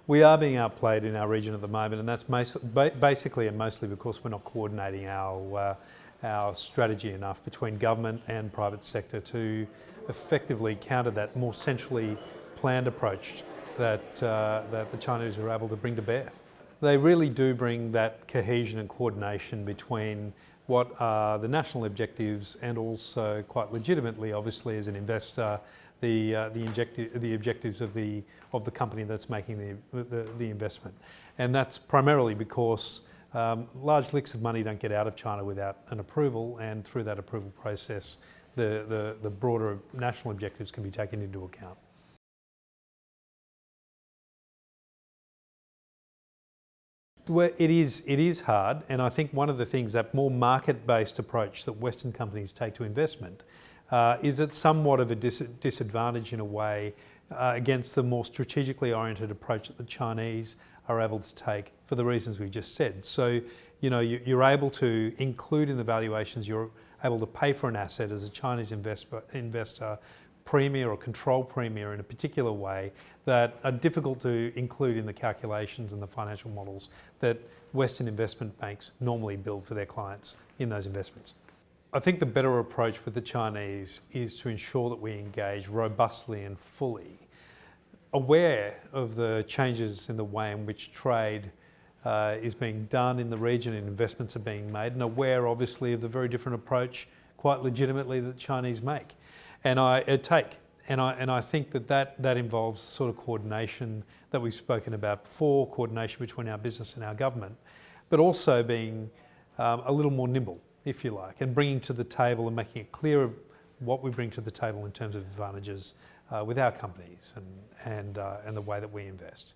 We are being outplayed in our region at the moment, and that's basically and mostly because we're not coordinating our strategy enough between government and private sector to effectively counter that more centrally planned approach that the Chinese are able to bring to bear. They really do bring that cohesion and coordination between what are the national objectives and also, quite legitimately, obviously, as an investor, the objectives of the company that's making the investment. And that's primarily because large licks of money don't get out of China without an approval, and through that approval process, the broader national objectives can be taken into account. Well, it is hard, and I think one of the things, that more market-based approach that Western companies take to investment is at somewhat of a disadvantage in a way against the more strategically oriented approach that the Chinese are able to take for the reasons we've just said. So, you know, you're able to include in the valuations, you're able to pay for an asset as a Chinese investor premier or control premier in a particular way that are difficult to include in the calculations and the financial models that Western investment banks normally build for their clients in those investments. I think the better approach with the Chinese is to ensure that we engage robustly and fully, aware of the changes in the way in which trade is being done in the region and investments are being made, and aware obviously of the very different approach, quite legitimately, that the Chinese make. And I think that involves the sort of coordination that we've spoken about before, coordination between our business and our government, but also being a little more nimble, if you like, and bringing to the table and making it clear what we bring to the table in terms of advantages with our companies and the way that we invest.